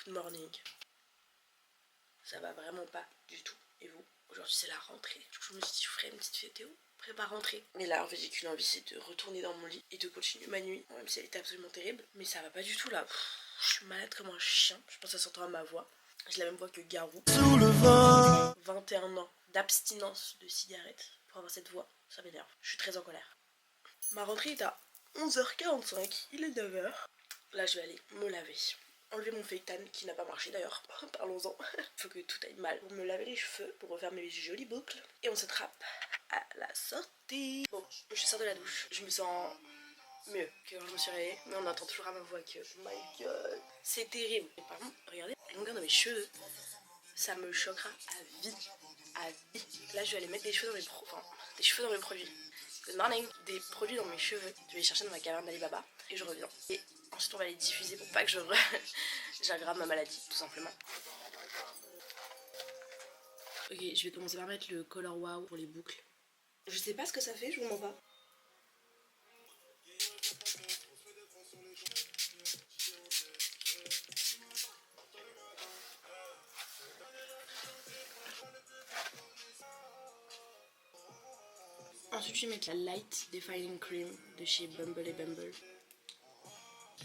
Good morning. Ça va vraiment pas du tout. Et vous? Aujourd'hui c'est la rentrée. Du coup je me suis dit je ferai une petite vidéo prépa rentrée. Mais là en fait j'ai qu'une envie, c'est de retourner dans mon lit et de continuer ma nuit. Même si elle était absolument terrible. Mais ça va pas du tout là. Je suis malade comme un chien. Je pense que ça s'entend à ma voix. J'ai la même voix que Garou. Sous le vent. 21 ans d'abstinence de cigarettes pour avoir cette voix. Ça m'énerve. Je suis très en colère. Ma rentrée est à 11h45. Il est 9h. Là je vais aller me laver. Enlever mon fake tan qui n'a pas marché d'ailleurs, parlons-en. Faut que tout aille mal pour me laver les cheveux, pour refaire mes jolies boucles. Et on s'attrape à la sortie. Bon, je sors de la douche, je me sens mieux que quand je me suis réveillée. Mais on entend toujours à ma voix que my god, c'est terrible. Et par contre, regardez la longueur de mes cheveux, ça me choquera à vie. À vie. Là je vais aller mettre des cheveux dans des cheveux dans mes produits. Good morning. Des produits dans mes cheveux. Je vais les chercher dans ma caverne d'Alibaba et je reviens. Et ensuite on va les diffuser pour pas que j'aggrave ma maladie tout simplement. Ok, je vais commencer par mettre le Color Wow pour les boucles. Je sais pas ce que ça fait, je vous mens pas. Ensuite je vais mettre la Light Defining Cream de chez Bumble & Bumble.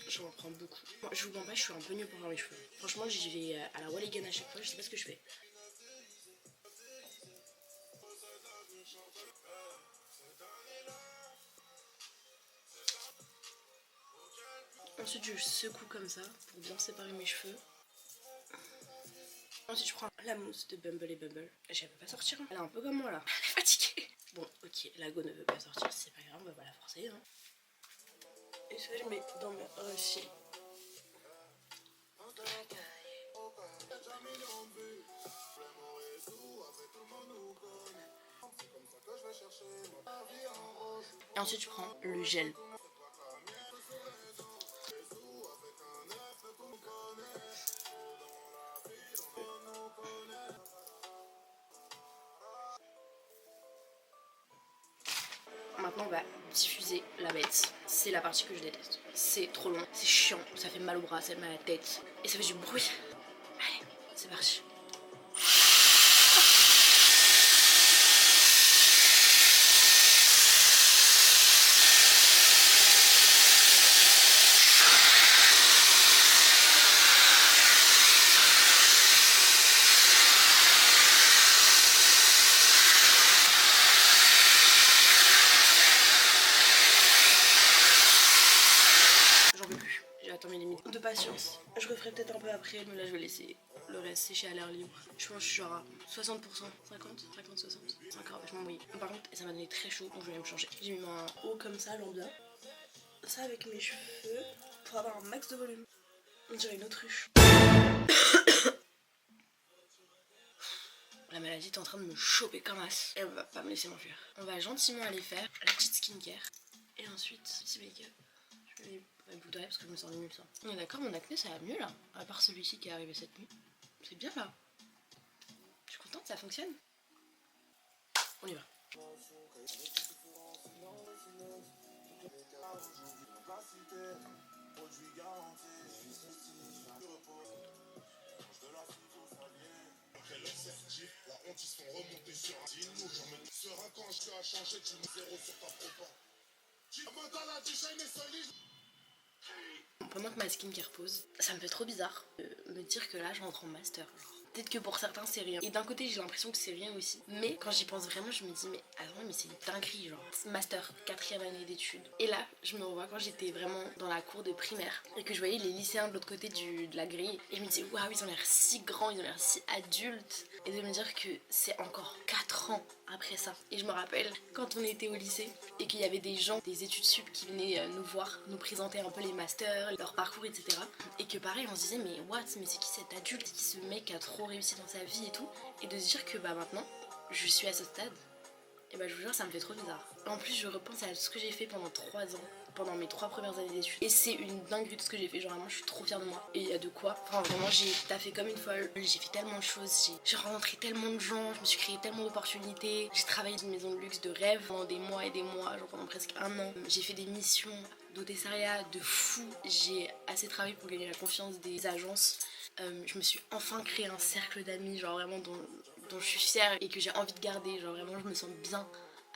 J'en prends beaucoup. Moi, je vous mens pas, je suis un peu nulle pour faire mes cheveux. Franchement j'y vais à la wall again à chaque fois, je sais pas ce que je fais. Ensuite je secoue comme ça pour bien séparer mes cheveux. Ensuite je prends la mousse de Bumble & Bumble. Elle veut pas sortir, hein. Elle est un peu comme moi là. Elle est fatiguée. Bon ok, la go ne veut pas sortir, c'est pas grave, on va pas la forcer, hein. Et ça je mets dans mes cils. Et ensuite je prends le gel. Maintenant on va diffuser la bête. C'est la partie que je déteste. C'est trop long, c'est chiant, ça fait mal au bras, ça fait mal à la tête. Et ça fait du bruit. Allez, c'est parti. Mes limites de patience. Je referai peut-être un peu après, mais là je vais laisser le reste sécher à l'air libre. Je pense que je suis genre à 60%, 50-60, c'est encore vachement mouillé. Par contre, ça m'a donné très chaud, donc je vais me changer. J'ai mis ma haut comme ça, lambda. Ça avec mes cheveux, pour avoir un max de volume. On dirait une autruche. La maladie est en train de me choper comme as. Et elle va pas me laisser m'enfuir. On va gentiment aller faire la petite skincare. Et ensuite, petit make-up. Je vais me bouder parce que je me sens nulle ça. On est d'accord, mon acné ça va mieux là. À part celui-ci qui est arrivé cette nuit. C'est bien là. Je suis contente, ça fonctionne. On y va. Pendant que ma skincare pose, ça me fait trop bizarre de me dire que là je rentre en master. Peut-être que pour certains c'est rien. Et d'un côté j'ai l'impression que c'est rien aussi. Mais quand j'y pense vraiment je me dis mais attends mais c'est une dinguerie genre. Master, 4e année d'études. Et là je me revois quand j'étais vraiment dans la cour de primaire et que je voyais les lycéens de l'autre côté de la grille. Et je me disais waouh ils ont l'air si grands, ils ont l'air si adultes. Et de me dire que c'est encore 4 ans après ça. Et je me rappelle quand on était au lycée et qu'il y avait des gens, des études sup qui venaient nous voir, nous présenter un peu les masters, leur parcours, etc. Et que pareil on se disait mais what, mais c'est qui cet adulte, c'est qui ce mec qui a trop réussi dans sa vie et tout. Et de se dire que bah maintenant je suis à ce stade, et bah je vous jure ça me fait trop bizarre. En plus je repense à tout ce que j'ai fait pendant 3 ans, pendant mes 3 premières années d'études. Et c'est une dinguerie tout ce que j'ai fait, genre vraiment je suis trop fière de moi. Et il y a de quoi, enfin vraiment j'ai taffé comme une folle, j'ai fait tellement de choses, j'ai rencontré tellement de gens, je me suis créé tellement d'opportunités. J'ai travaillé dans une maison de luxe de rêve pendant des mois et des mois, genre pendant presque 1 an. J'ai fait des missions d'hôtessariat de fou, j'ai assez travaillé pour gagner la confiance des agences. Je me suis enfin créé un cercle d'amis, genre vraiment dont je suis fière et que j'ai envie de garder. Genre vraiment je me sens bien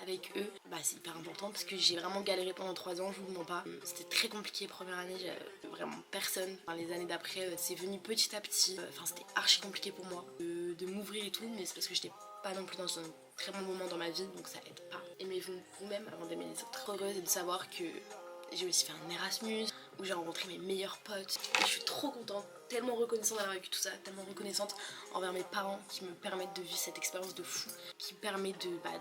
avec eux. Bah c'est hyper important parce que j'ai vraiment galéré pendant 3 ans, je vous mens pas. C'était très compliqué première année, j'avais vraiment personne. Enfin, les années d'après c'est venu petit à petit. Enfin c'était archi compliqué pour moi de m'ouvrir et tout, mais c'est parce que j'étais pas non plus dans un très bon moment dans ma vie, donc ça aide pas. Aimez-vous vous-même avant d'aimer les autres. Heureuse de savoir que j'ai aussi fait un Erasmus où j'ai rencontré mes meilleurs potes et je suis trop contente, tellement reconnaissante d'avoir vécu tout ça, tellement reconnaissante envers mes parents qui me permettent de vivre cette expérience de fou, qui me permet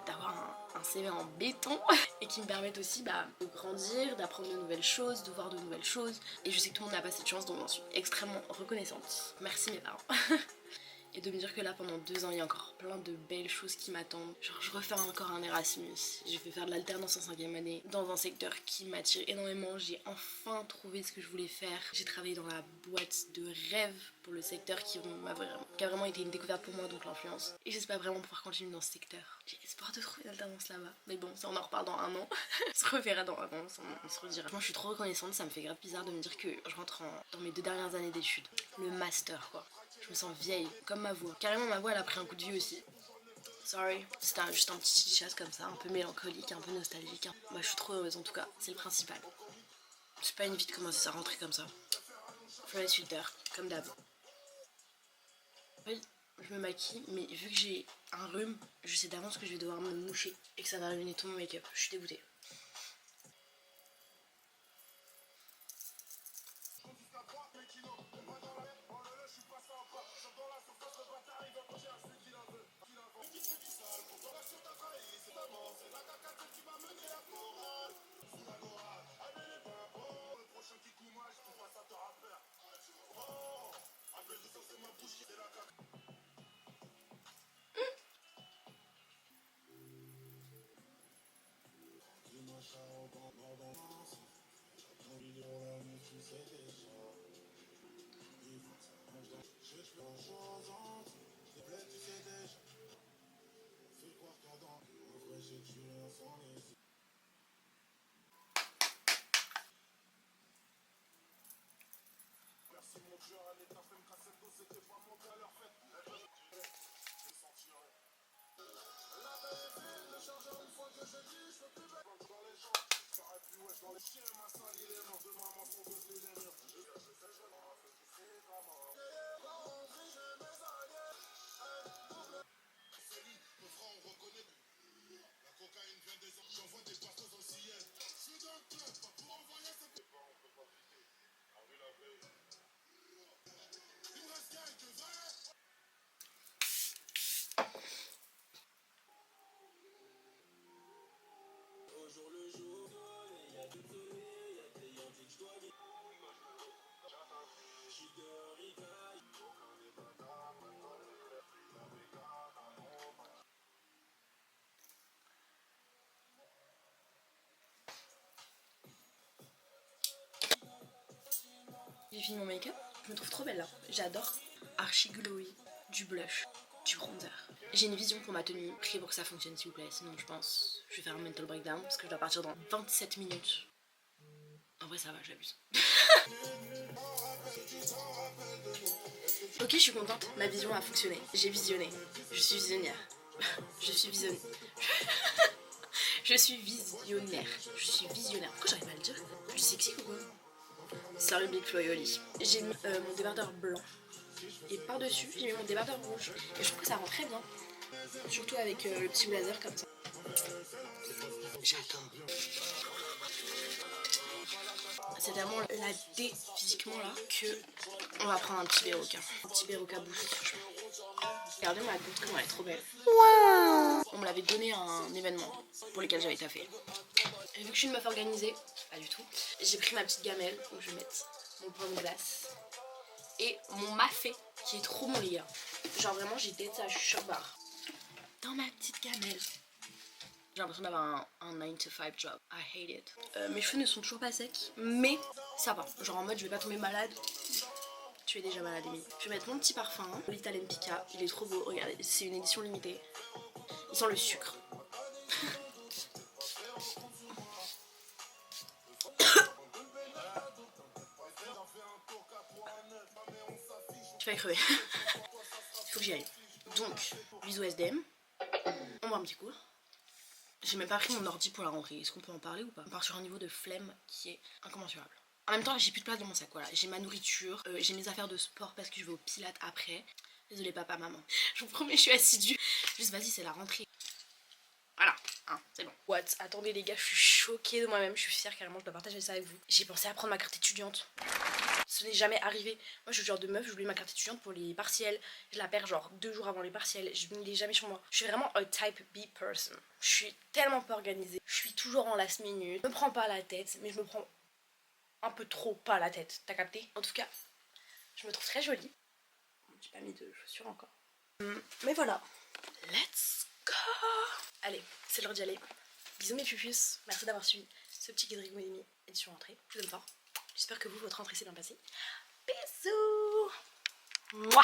d'avoir un CV en béton et qui me permettent aussi de grandir, d'apprendre de nouvelles choses, de voir de nouvelles choses, et je sais que tout le monde n'a pas cette chance, donc j'en suis extrêmement reconnaissante. Merci mes parents. Et de me dire que là pendant 2 ans il y a encore plein de belles choses qui m'attendent. Genre je refais encore un Erasmus, je vais faire de l'alternance en 5e année dans un secteur qui m'attire énormément. J'ai enfin trouvé ce que je voulais faire. J'ai travaillé dans la boîte de rêve pour le secteur qui a vraiment été une découverte pour moi, donc l'influence. Et j'espère vraiment pouvoir continuer dans ce secteur. J'ai espoir de trouver une alternance là-bas. Mais bon, ça on en reparle dans 1 an. On se reverra dans 1 an, on se redira. Moi je suis trop reconnaissante, ça me fait grave bizarre de me dire que je rentre dans mes 2 dernières années d'études. Le master quoi. Je me sens vieille, comme ma voix. Carrément ma voix elle a pris un coup de vieux aussi. Sorry, c'était juste un petit chasse comme ça, un peu mélancolique, un peu nostalgique. Moi je suis trop heureuse en tout cas, c'est le principal. C'est pas une vie de commencer sa rentrée comme ça. Fresh filter, comme d'hab. Oui, je me maquille, mais vu que j'ai un rhume, je sais d'avance que je vais devoir me moucher et que ça va ruiner tout mon make-up. Je suis dégoûtée. J'ai fini mon make-up, je me trouve trop belle là, j'adore. Archi glowy, du blush, du bronzer. J'ai une vision pour ma tenue, priez pour que ça fonctionne s'il vous plaît, sinon je pense je vais faire un mental breakdown parce que je dois partir dans 27 minutes. En vrai ça va, j'abuse. Ok, je suis contente, ma vision a fonctionné, j'ai visionné, je suis visionnaire. Je suis visionnaire. Je suis visionnaire. Je suis visionnaire. Pourquoi j'arrive à le dire? Je suis sexy ou quoi? Sorry Big Flo et Oli. J'ai mis mon débardeur blanc. Et par-dessus, j'ai mis mon débardeur rouge. Et je trouve que ça rend très bien. Surtout avec le petit blazer comme ça. J'adore. C'est tellement la D physiquement là que on va prendre un petit Béroca. Un petit Béroca boost. Regardez ma goutte, comment elle est trop belle. Wow. On me l'avait donné à un événement pour lequel j'avais taffé. Et vu que je suis une meuf organisée, pas du tout, j'ai pris ma petite gamelle où je vais mettre mon pain de glace et mon mafé qui est trop bon les gars. Genre vraiment j'ai date ça, je suis choc barre. Dans ma petite gamelle. J'ai l'impression d'avoir un 9 to 5 job. I hate it. Mes cheveux ne sont toujours pas secs, mais ça va. Genre en mode je vais pas tomber malade. Tu es déjà malade Amy. Je vais mettre mon petit parfum, l'Italian Pica. Il est trop beau, regardez, c'est une édition limitée. Il sent le sucre. Je vais crever. Il faut que j'y aille. Donc, bisous SDM. On boit un petit coup. J'ai même pas pris mon ordi pour la rentrée. Est-ce qu'on peut en parler ou pas? On part sur un niveau de flemme qui est incommensurable. En même temps, j'ai plus de place dans mon sac. Voilà, j'ai ma nourriture, j'ai mes affaires de sport parce que je vais au Pilates après. Désolée papa, maman. Je vous promets, je suis assidue. Juste vas-y, c'est la rentrée. Voilà, hein, c'est bon. What? Attendez les gars, je suis choquée de moi-même. Je suis fière carrément, je dois partager ça avec vous. J'ai pensé à prendre ma carte étudiante. Ce n'est jamais arrivé. Moi je suis le genre de meuf, je voulais ma carte étudiante pour les partiels. Je la perds genre 2 jours avant les partiels. Je ne l'ai jamais sur moi. Je suis vraiment a type B person. Je suis tellement pas organisée. Je suis toujours en last minute. Je me prends pas la tête, mais je me prends un peu trop pas la tête. T'as capté? En tout cas, je me trouve très jolie. J'ai pas mis de chaussures encore. Mais voilà. Let's go. Allez, c'est l'heure d'y aller. Bisous mes pupus. Merci d'avoir suivi ce petit guide Rigoumi édition rentrée. Je vous aime fort. J'espère que vous, votre rentrée s'est bien passée. Bisous. Mouah.